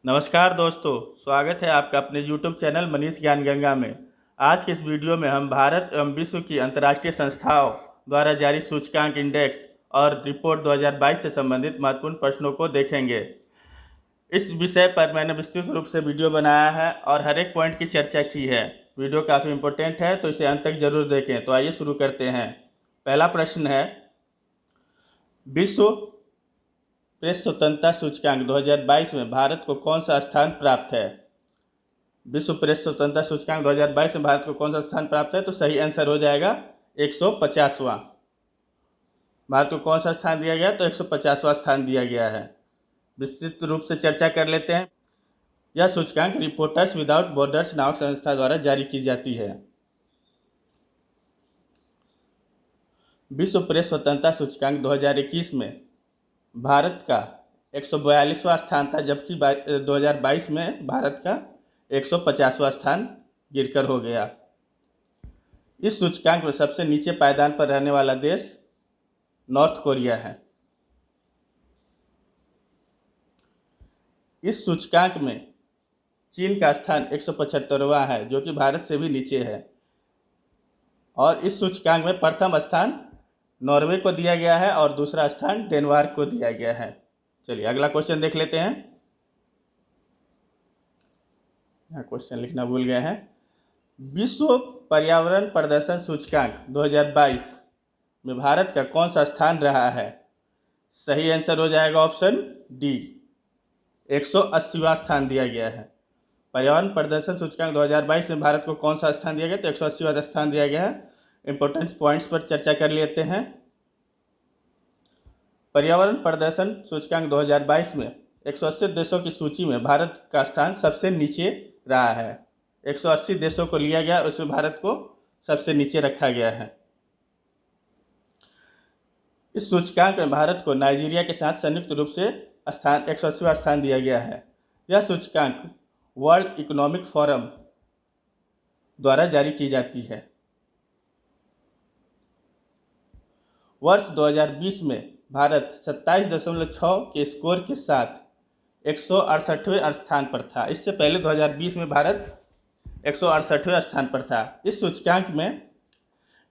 नमस्कार दोस्तों, स्वागत है आपका अपने YouTube चैनल मनीष ज्ञान गंगा में। आज के इस वीडियो में हम भारत एवं विश्व की अंतर्राष्ट्रीय संस्थाओं द्वारा जारी सूचकांक इंडेक्स और रिपोर्ट 2022 से संबंधित महत्वपूर्ण प्रश्नों को देखेंगे। इस विषय पर मैंने विस्तृत रूप से वीडियो बनाया है और हर एक पॉइंट की चर्चा की है। वीडियो काफ़ी इम्पोर्टेंट है, तो इसे अंत तक जरूर देखें। तो आइए शुरू करते हैं। पहला प्रश्न है, विश्व प्रेस स्वतंत्रता सूचकांक 2022 में भारत को कौन सा स्थान प्राप्त है? विश्व प्रेस स्वतंत्रता सूचकांक 2022 में भारत को कौन सा स्थान प्राप्त है? तो सही आंसर हो जाएगा 150वां। भारत को कौन सा स्थान दिया गया? तो 150वां स्थान दिया गया है। विस्तृत रूप से चर्चा कर लेते हैं। यह सूचकांक रिपोर्टर्स विदाउट बॉर्डर्स नामक संस्था द्वारा जारी की जाती है। विश्व प्रेस स्वतंत्रता सूचकांक 2021 में भारत का 142वां स्थान था, जबकि 2022 में भारत का 150वां स्थान गिरकर हो गया। इस सूचकांक में सबसे नीचे पायदान पर रहने वाला देश नॉर्थ कोरिया है। इस सूचकांक में चीन का स्थान 175वां है, जो कि भारत से भी नीचे है। और इस सूचकांक में प्रथम स्थान नॉर्वे को दिया गया है और दूसरा स्थान डेनमार्क को दिया गया है। चलिए अगला क्वेश्चन देख लेते हैं। यहाँ क्वेश्चन लिखना भूल गया है। विश्व पर्यावरण प्रदर्शन सूचकांक 2022 में भारत का कौन सा स्थान रहा है? सही आंसर हो जाएगा ऑप्शन डी, 180वां स्थान दिया गया है। पर्यावरण प्रदर्शन सूचकांक 2022 में भारत को कौन सा स्थान दिया गया? तो 180वां स्थान दिया गया है। इंपॉर्टेंट पॉइंट्स पर चर्चा कर लेते हैं। पर्यावरण प्रदर्शन सूचकांक 2022 में 180 देशों की सूची में भारत का स्थान सबसे नीचे रहा है। 180 देशों को लिया गया, उसमें भारत को सबसे नीचे रखा गया है। इस सूचकांक में भारत को नाइजीरिया के साथ संयुक्त रूप से 180वां स्थान दिया गया है। यह सूचकांक वर्ल्ड इकोनॉमिक फोरम द्वारा जारी की जाती है। वर्ष 2020 में भारत 27.6 के स्कोर के साथ 168वें स्थान पर था। इससे पहले 2020 में भारत 168वें स्थान पर था। इस सूचकांक में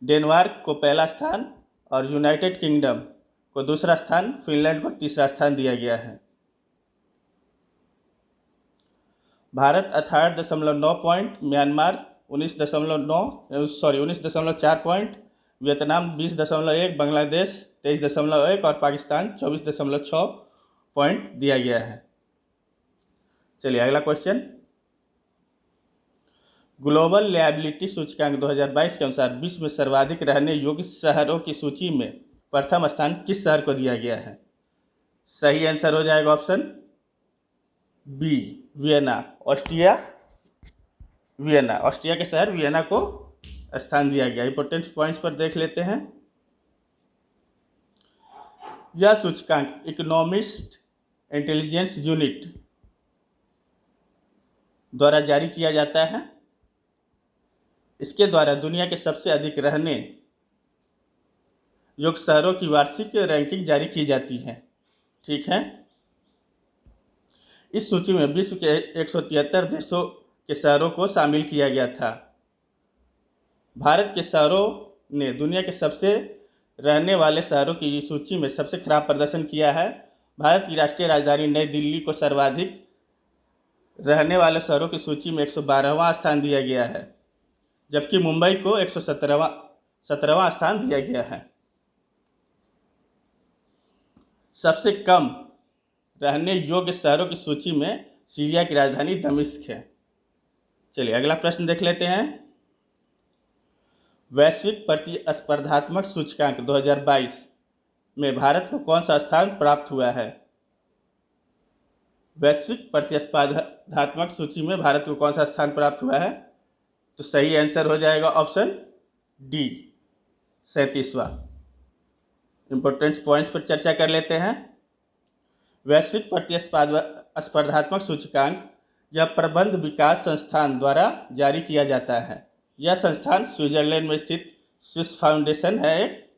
डेनमार्क को पहला स्थान और यूनाइटेड किंगडम को दूसरा स्थान, फिनलैंड को तीसरा स्थान दिया गया है। Bharat 18.9 point, Myanmar 19.4 point, Vietnam 20.1, Bangladesh 23.1 और पाकिस्तान 24.6 पॉइंट दिया गया है। चलिए अगला क्वेश्चन। ग्लोबल लायबिलिटी सूचकांक 2022 के अनुसार विश्व में सर्वाधिक रहने योग्य शहरों की सूची में प्रथम स्थान किस शहर को दिया गया है? सही आंसर हो जाएगा option B, Vienna, Austria. Vienna, Austria के शहर वियना को स्थान दिया गया। इंपॉर्टेंट पॉइंट्स पर देख लेते हैं। यह सूचकांक इकोनॉमिस्ट इंटेलिजेंस यूनिट द्वारा जारी किया जाता है। इसके द्वारा दुनिया के सबसे अधिक रहने योग्य शहरों की वार्षिक रैंकिंग जारी की जाती है। ठीक है। इस सूची में विश्व के 173 देशों के शहरों को शामिल किया गया था। भारत के शहरों ने दुनिया के सबसे रहने वाले शहरों की सूची में सबसे खराब प्रदर्शन किया है। भारत की राष्ट्रीय राजधानी नई दिल्ली को सर्वाधिक रहने वाले शहरों की सूची में 112वां स्थान दिया गया है, जबकि मुंबई को 117वां स्थान दिया गया है। सबसे कम रहने योग्य शहरों की सूची में सीरिया की राजधानी दमिश्क है। चलिए अगला प्रश्न देख लेते हैं। वैश्विक प्रतिस्पर्धात्मक सूचकांक 2022 में भारत को कौन सा स्थान प्राप्त हुआ है? वैश्विक प्रतिस्पर्धात्मक सूची में भारत को कौन सा स्थान प्राप्त हुआ है? तो सही आंसर हो जाएगा ऑप्शन डी, 37वां। इंपॉर्टेंट पॉइंट्स पर चर्चा कर लेते हैं। वैश्विक प्रतिस्पर्धात्मक सूचकांक यह प्रबंध विकास संस्थान द्वारा जारी किया जाता है। यह संस्थान स्विट्जरलैंड में स्थित स्विस फाउंडेशन है।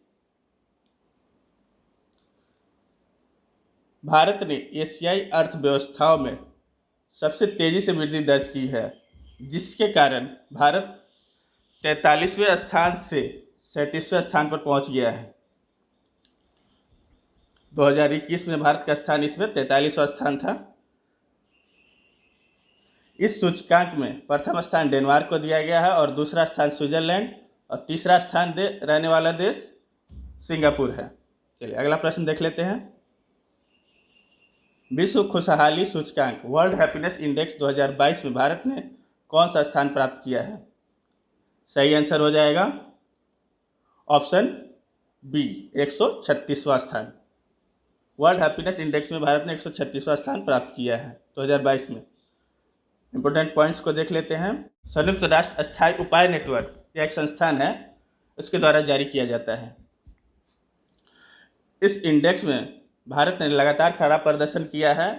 भारत ने एशियाई अर्थव्यवस्थाओं में सबसे तेज़ी से वृद्धि दर्ज की है, जिसके कारण भारत 43वें स्थान से 37वें स्थान पर पहुंच गया है। 2021 में भारत का स्थान इसमें 43वां स्थान था। इस सूचकांक में प्रथम स्थान डेनमार्क को दिया गया है और दूसरा स्थान स्विट्जरलैंड और तीसरा स्थान रहने वाला देश सिंगापुर है। चलिए अगला प्रश्न देख लेते हैं। विश्व खुशहाली सूचकांक वर्ल्ड हैप्पीनेस इंडेक्स 2022 में भारत ने कौन सा स्थान प्राप्त किया है? सही आंसर हो जाएगा ऑप्शन बी 136वां स्थान। वर्ल्ड हैप्पीनेस इंडेक्स में भारत ने 136वां स्थान प्राप्त किया है 2022 में। इंपोर्टेंट पॉइंट्स को देख लेते हैं। संयुक्त राष्ट्र अस्थायी उपाय नेटवर्क यह एक संस्थान है, इसके द्वारा जारी किया जाता है। इस इंडेक्स में भारत ने लगातार खराब प्रदर्शन किया है।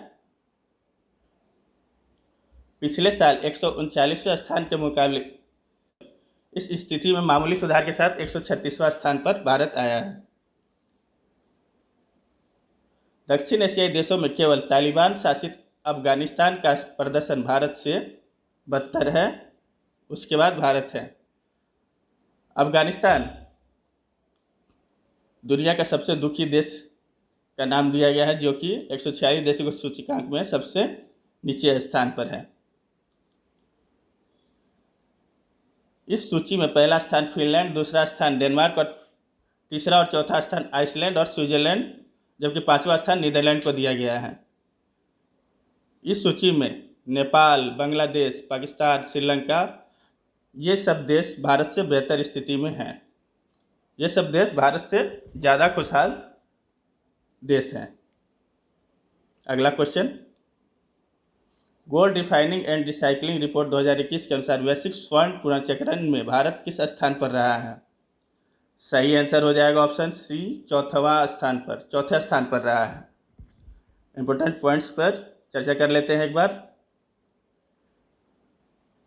पिछले साल 139वें स्थान के मुकाबले इस स्थिति में मामूली सुधार के साथ 136वां स्थान पर भारत आया है। दक्षिण एशियाई देशों में केवल तालिबान शासित अफगानिस्तान का प्रदर्शन भारत से बदतर है, उसके बाद भारत है। अफगानिस्तान दुनिया का सबसे दुखी देश का नाम दिया गया है, जो कि 146 देशों के सूचकांक में सबसे नीचे स्थान पर है। इस सूची में पहला स्थान फिनलैंड, दूसरा स्थान डेनमार्क और तीसरा और चौथा स्थान आइसलैंड और स्विट्जरलैंड, जबकि पांचवा स्थान नीदरलैंड को दिया गया है। इस सूची में नेपाल, बांग्लादेश, पाकिस्तान, श्रीलंका ये सब देश भारत से बेहतर स्थिति में हैं। ये सब देश भारत से ज़्यादा खुशहाल देश हैं। अगला question, gold refining and recycling report 2021 के अनुसार वैश्विक स्वर्ण पुनर्चक्रण में भारत किस स्थान पर रहा है? सही आंसर हो जाएगा ऑप्शन सी चौथे स्थान पर रहा है। इंपोर्टेंट पॉइंट्स पर चर्चा कर लेते हैं एक बार।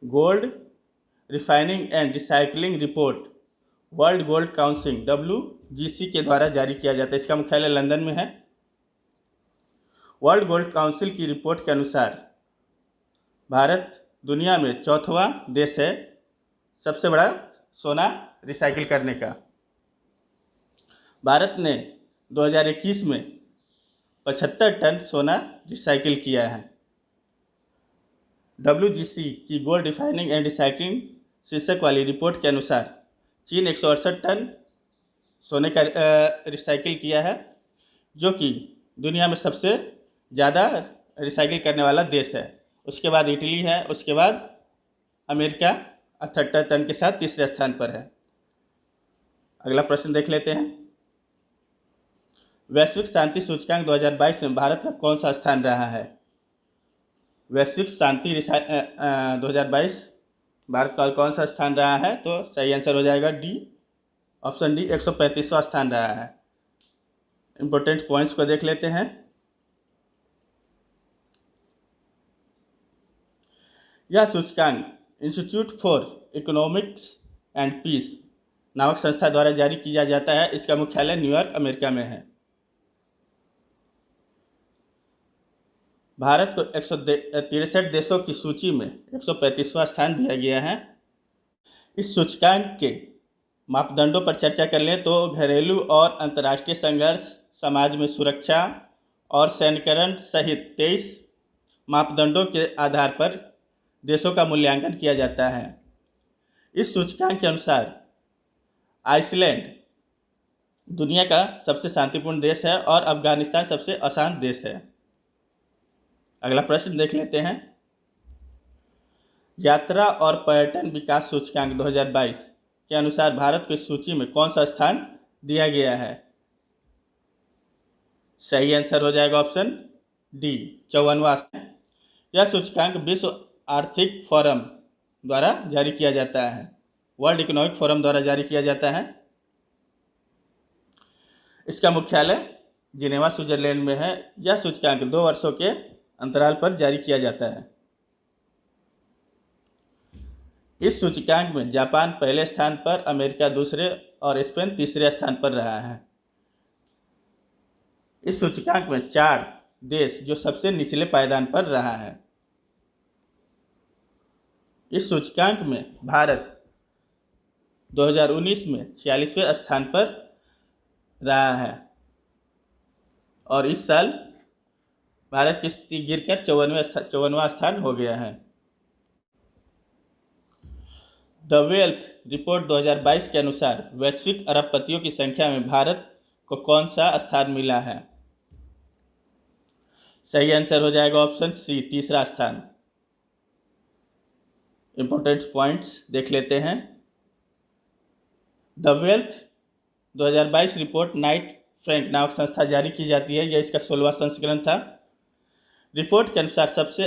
Gold refining and recycling report World Gold Council WGC के द्वारा जारी किया जाता है। इसका मुख्यालय लंदन में है। वर्ल्ड गोल्ड काउंसिल की रिपोर्ट के अनुसार भारत दुनिया में चौथा देश है सबसे बड़ा सोना रिसाइकिल करने का। भारत ने 2021 में 75 टन सोना रिसाइकिल किया है। WGC की गोल्ड रिफाइनिंग एंड रिसाइकलिंग शीर्षक वाली रिपोर्ट के अनुसार चीन 168 टन सोने का रिसाइकिल किया है, जो कि दुनिया में सबसे ज़्यादा रिसाइकिल करने वाला देश है। उसके बाद इटली है, उसके बाद अमेरिका 78 टन के साथ तीसरे स्थान पर है। अगला प्रश्न देख लेते हैं। वैश्विक शांति सूचकांक 2022 में भारत का कौन सा स्थान रहा है? वैश्विक शांति 2022 भारत का कौन सा स्थान रहा है? तो सही आंसर हो जाएगा डी, ऑप्शन डी 135वां स्थान रहा है। इंपॉर्टेंट पॉइंट्स को देख लेते हैं। यह सूचकांक Institute for Economics and Peace नामक संस्था द्वारा जारी किया जाता है। इसका मुख्यालय न्यूयॉर्क, अमेरिका में है। भारत को 163 देशों की सूची में 135वां स्थान दिया गया है। इस सूचकांक के मापदंडों पर चर्चा कर लें तो घरेलू और अंतर्राष्ट्रीय संघर्ष, समाज में सुरक्षा और सैन्यकरण सहित 23 मापदंडों के आधार पर देशों का मूल्यांकन किया जाता है। इस सूचकांक के अनुसार आइसलैंड दुनिया का सबसे शांतिपूर्ण देश है और अफगानिस्तान सबसे अशांत देश है। अगला प्रश्न देख लेते हैं। यात्रा और पर्यटन विकास सूचकांक 2022 के अनुसार भारत की सूची में कौन सा स्थान दिया गया है? सही आंसर हो जाएगा ऑप्शन डी 54वां स्थान। यह सूचकांक विश्व आर्थिक फोरम द्वारा जारी किया जाता है, वर्ल्ड इकोनॉमिक फोरम द्वारा जारी किया जाता है। इसका मुख्यालय जिनेवा, स्विट्जरलैंड में है। यह सूचकांक 2 वर्षों के अंतराल पर जारी किया जाता है। इस सूचकांक में जापान पहले स्थान पर, अमेरिका दूसरे और स्पेन तीसरे स्थान पर रहा है। इस सूचकांक में 4 देश जो सबसे निचले पायदान पर रहा है। इस सूचकांक में भारत 2019 में 46वें स्थान पर रहा है और इस साल भारत की स्थिति गिरकर 54वां स्थान हो गया है। द वेल्थ रिपोर्ट 2022 के अनुसार वैश्विक अरबपतियों की संख्या में भारत को कौन सा स्थान मिला है? सही आंसर हो जाएगा ऑप्शन सी, तीसरा स्थान। इंपॉर्टेंट पॉइंट्स देख लेते हैं। The wealth 2022 report Knight Frank नामक संस्था जारी की जाती है। यह इसका 16वां संस्करण था। रिपोर्ट के अनुसार सबसे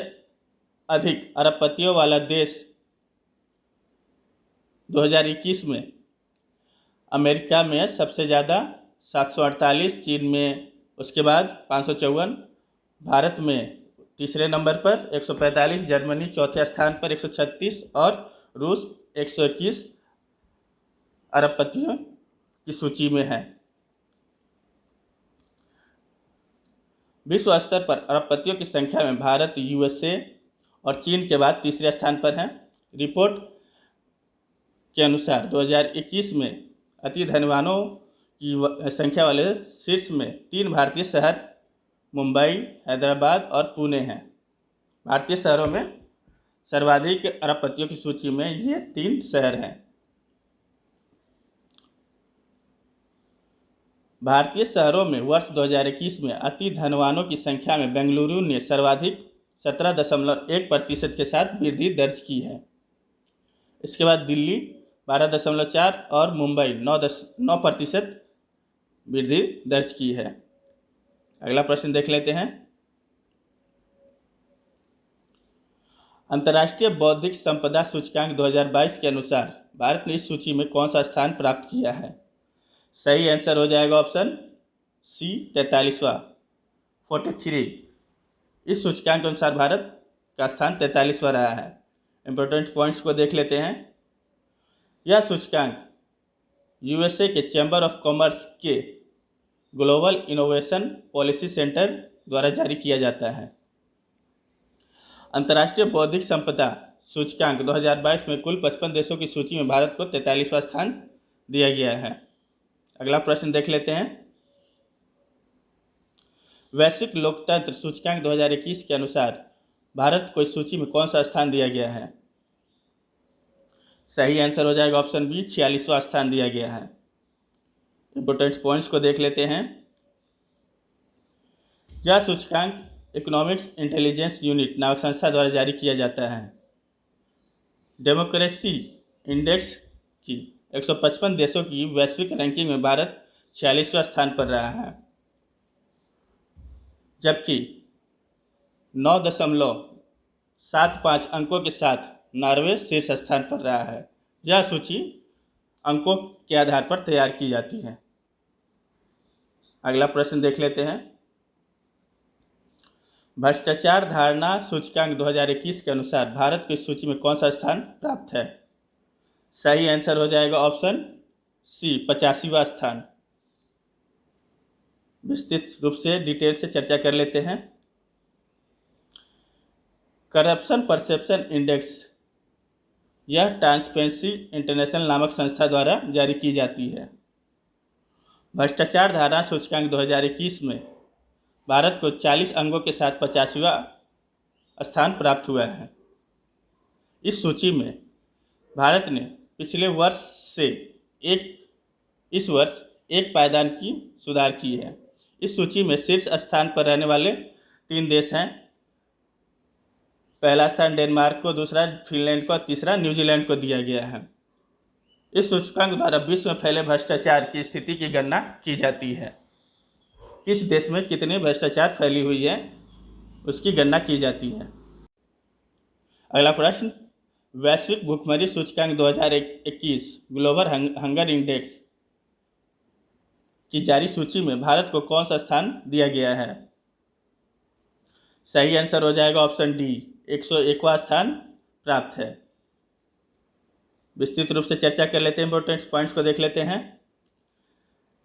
अधिक अरबपतियों वाला देश 2021 में अमेरिका में सबसे ज़्यादा 748, चीन में उसके बाद 554, भारत में तीसरे नंबर पर 145, जर्मनी चौथे स्थान पर 136 और रूस 121 अरबपतियों की सूची में है। विश्व स्तर पर अरबपतियों की संख्या में भारत, यूएसए और चीन के बाद तीसरे स्थान पर है। रिपोर्ट के अनुसार 2021 में अति धनवानों की संख्या वाले शीर्ष में 3 भारतीय शहर मुंबई, हैदराबाद और पुणे हैं। भारतीय शहरों में सर्वाधिक अरबपतियों की सूची में ये 3 शहर हैं। भारतीय शहरों में वर्ष 2021 में अति धनवानों की संख्या में बेंगलुरु ने सर्वाधिक 17.1% के साथ वृद्धि दर्ज की है। इसके बाद दिल्ली 12.4 और मुंबई 9% वृद्धि दर्ज की है। अगला प्रश्न देख लेते हैं। अंतर्राष्ट्रीय बौद्धिक संपदा सूचकांक 2022 के अनुसार भारत ने इस सूची में कौन सा स्थान प्राप्त किया है? सही आंसर हो जाएगा ऑप्शन सी, 43वां, 43। इस सूचकांक के अनुसार भारत का स्थान 43वां रहा है। इंपॉर्टेंट पॉइंट्स को देख लेते हैं। यह सूचकांक यूएसए के चैम्बर ऑफ कॉमर्स के ग्लोबल इनोवेशन पॉलिसी सेंटर द्वारा जारी किया जाता है। अंतर्राष्ट्रीय बौद्धिक संपदा सूचकांक 2022 में कुल 55 देशों की सूची में भारत को 43वां स्थान दिया गया है। अगला प्रश्न देख लेते हैं। वैश्विक लोकतंत्र सूचकांक 2021 के अनुसार भारत को इस सूची में कौन सा स्थान दिया गया है? सही आंसर हो जाएगा ऑप्शन बी, 46वां स्थान दिया गया है। इंपोर्टेंट पॉइंट्स को देख लेते हैं। यह सूचकांक इकोनॉमिक्स इंटेलिजेंस यूनिट नामक संस्था द्वारा जारी किया जाता है। डेमोक्रेसी इंडेक्स की 155 देशों की वैश्विक रैंकिंग में भारत 46वां स्थान पर रहा है, जबकि 9.75 अंकों के साथ नॉर्वे शीर्ष स्थान पर रहा है। यह सूची अंकों के आधार पर तैयार की जाती है। अगला प्रश्न देख लेते हैं। भ्रष्टाचार धारणा सूचकांक 2021 के अनुसार भारत की सूची में कौन सा स्थान प्राप्त है? सही आंसर हो जाएगा ऑप्शन सी, 85वां स्थान। विस्तृत रूप से डिटेल से चर्चा कर लेते हैं। करप्शन परसेप्शन इंडेक्स यह ट्रांसपेरेंसी इंटरनेशनल नामक संस्था द्वारा जारी की जाती है। भ्रष्टाचार धारणा सूचकांक 2021 में भारत को 40 अंकों के साथ 85वां स्थान प्राप्त हुआ है। इस सूची में भारत ने पिछले वर्ष से इस वर्ष एक पायदान की सुधार की है। इस सूची में शीर्ष स्थान पर रहने वाले 3 देश हैं। पहला स्थान डेनमार्क को, दूसरा फिनलैंड को और तीसरा न्यूजीलैंड को दिया गया है। इस सूचकांक द्वारा विश्व में फैले भ्रष्टाचार की स्थिति की गणना की जाती है। किस देश में कितने भ्रष्टाचार फैली हुई है उसकी गणना की जाती है। अगला प्रश्न, वैश्विक भुखमरी सूचकांक 2021 ग्लोबल हंगर इंडेक्स की जारी सूची में भारत को कौन सा स्थान दिया गया है? सही आंसर हो जाएगा ऑप्शन डी, 101वां स्थान प्राप्त है। विस्तृत रूप से चर्चा कर लेते हैं। इंपॉर्टेंट पॉइंट्स को देख लेते हैं।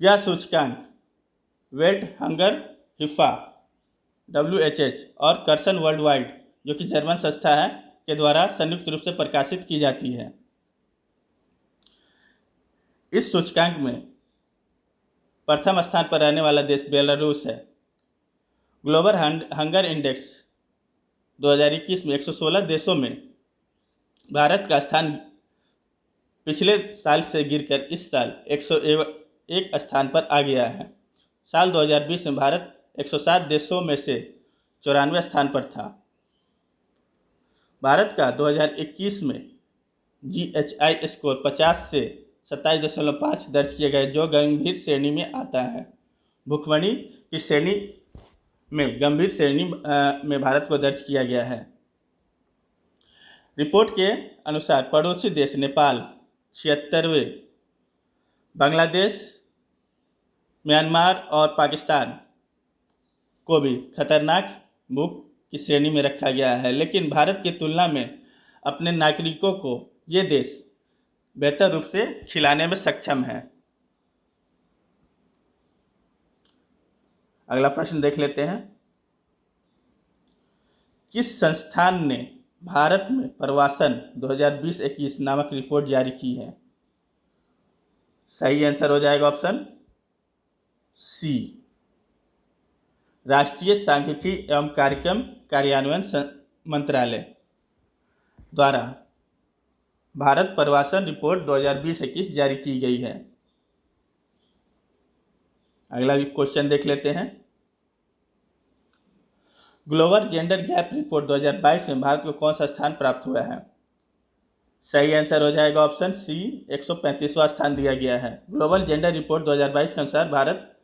यह सूचकांक वेल्ट हंगर हिफा WHH और कर्सन वर्ल्ड वाइड जो कि जर्मन संस्था है के द्वारा संयुक्त रूप से प्रकाशित की जाती है। इस सूचकांक में प्रथम स्थान पर रहने वाला देश बेलारूस है। ग्लोबल हंगर इंडेक्स 2021 में 116 देशों में भारत का स्थान पिछले साल से गिरकर इस साल 101 स्थान पर आ गया है। साल 2020 में भारत 107 देशों में से 94 स्थान पर था। भारत का 2021 में GHI स्कोर 50 से 27.5 दर्ज किया गया, जो गंभीर श्रेणी में आता है। भुखमरी की श्रेणी में गंभीर श्रेणी में भारत को दर्ज किया गया है। रिपोर्ट के अनुसार पड़ोसी देश नेपाल 76वें, बांग्लादेश, म्यांमार और पाकिस्तान को भी खतरनाक भूख की श्रेणी में रखा गया है, लेकिन भारत की तुलना में अपने नागरिकों को ये देश बेहतर रूप से खिलाने में सक्षम है। अगला प्रश्न देख लेते हैं। किस संस्थान ने भारत में प्रवासन 2020-21 नामक रिपोर्ट जारी की है? सही आंसर हो जाएगा ऑप्शन सी, राष्ट्रीय सांख्यिकी एवं कार्यक्रम कार्यान्वयन मंत्रालय द्वारा भारत प्रवासन रिपोर्ट 2020-21 जारी की गई है। अगला क्वेश्चन देख लेते हैं। ग्लोबल जेंडर गैप रिपोर्ट 2022 में भारत को कौन सा स्थान प्राप्त हुआ है? सही आंसर हो जाएगा ऑप्शन सी, 135वां स्थान दिया गया है। ग्लोबल जेंडर रिपोर्ट 2022 के अनुसार भारत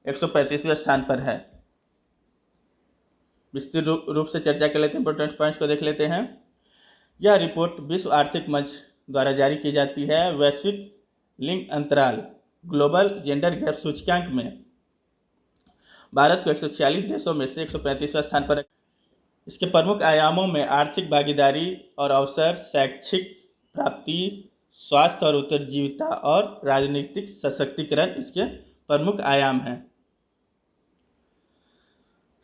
135वें स्थान पर है। विस्तृत रूप से चर्चा कर लेते हैं, इंपॉर्टेंट पॉइंट्स को देख लेते हैं। यह रिपोर्ट विश्व आर्थिक मंच द्वारा जारी की जाती है। वैश्विक लिंग अंतराल ग्लोबल जेंडर गैप सूचकांक में भारत को 146 देशों में से 135वां स्थान पर। इसके प्रमुख आयामों में आर्थिक भागीदारी और अवसर, शैक्षिक प्राप्ति, स्वास्थ्य और उत्तरजीविता और राजनीतिक सशक्तिकरण इसके प्रमुख आयाम हैं।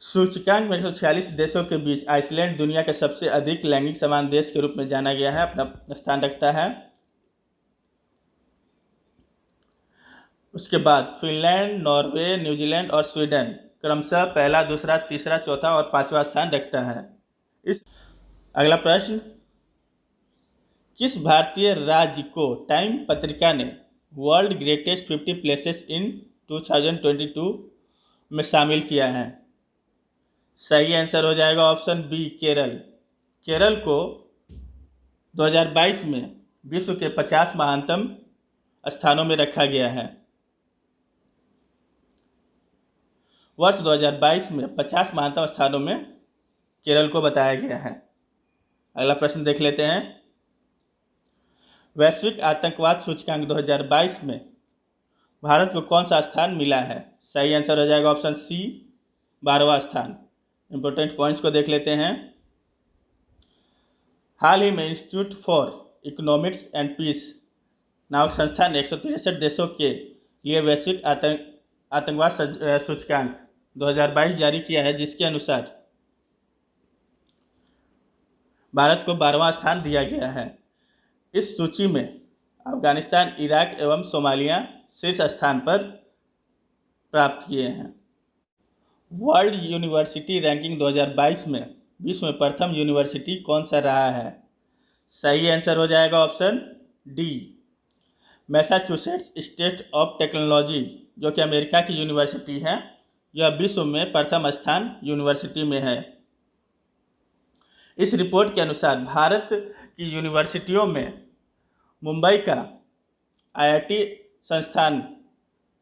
सूचकांक में 146 देशों के बीच आइसलैंड दुनिया के सबसे अधिक लैंगिक समान देश के रूप में जाना गया है, अपना स्थान रखता है। उसके बाद फिनलैंड, नॉर्वे, न्यूजीलैंड और स्वीडन क्रमशः पहला, दूसरा, तीसरा, चौथा और पांचवा स्थान रखता है। अगला प्रश्न, किस भारतीय राज्य को टाइम पत्रिका ने वर्ल्ड ग्रेटेस्ट 50 प्लेसेस इन 2022 में शामिल किया है? सही आंसर हो जाएगा ऑप्शन बी, केरल। केरल को 2022 में विश्व के 50 महानतम स्थानों में रखा गया है। वर्ष 2022 में 50 महानतम स्थानों में केरल को बताया गया है। अगला प्रश्न देख लेते हैं। वैश्विक आतंकवाद सूचकांक 2022 में भारत को कौन सा स्थान मिला है? सही आंसर हो जाएगा ऑप्शन सी, 12वां स्थान। इंपॉर्टेंट पॉइंट्स को देख लेते हैं। हाल ही में Institute for Economics and Peace नामक संस्था ने 163 देशों के लिए वैश्विक आतंकवाद सूचकांक 2022 जारी किया है, जिसके अनुसार भारत को 12वां स्थान दिया गया है। इस सूची में अफगानिस्तान, इराक एवं सोमालिया शीर्ष स्थान पर प्राप्त किए हैं। वर्ल्ड यूनिवर्सिटी रैंकिंग 2022 में विश्व में प्रथम यूनिवर्सिटी कौन सा रहा है? सही आंसर हो जाएगा option D, Massachusetts state of technology, जो कि अमेरिका की यूनिवर्सिटी है। यह विश्व में प्रथम स्थान यूनिवर्सिटी में है। इस रिपोर्ट के अनुसार भारत की यूनिवर्सिटियों में मुंबई का IIT संस्थान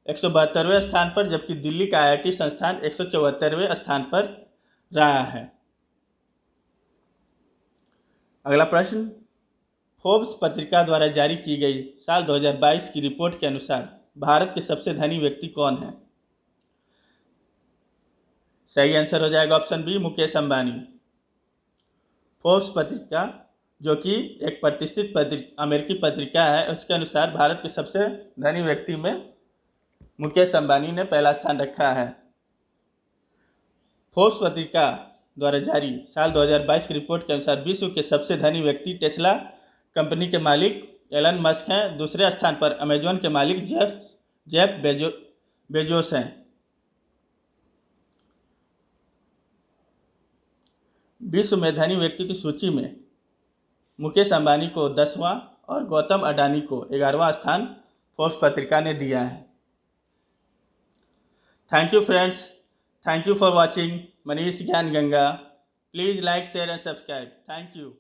172वें स्थान पर, जबकि दिल्ली का IIT संस्थान 174वें स्थान पर रहा है। अगला प्रश्न, फोर्ब्स पत्रिका द्वारा जारी की गई साल 2022 की रिपोर्ट के अनुसार भारत के सबसे धनी व्यक्ति कौन है? सही आंसर हो जाएगा option B, Mukesh Ambani. Forbes पत्रिका, जो कि एक प्रतिष्ठित अमेरिकी पत्रिका है, उसके अनुसार भारत के सबसे धनी व्यक्ति में मुकेश अंबानी ने पहला स्थान रखा है। फोर्ब्स पत्रिका द्वारा जारी साल 2022 की रिपोर्ट के अनुसार विश्व के सबसे धनी व्यक्ति टेस्ला कंपनी के मालिक एलन मस्क हैं। दूसरे स्थान पर अमेजॉन के मालिक जेफ बेजोस हैं। विश्व में धनी व्यक्ति की सूची में मुकेश अंबानी को 10वां और गौतम अडानी को 11वां स्थान फोर्ब्स पत्रिका ने दिया है। Thank you friends, thank you for watching Manish Gyan Ganga. Please like share and subscribe. Thank you.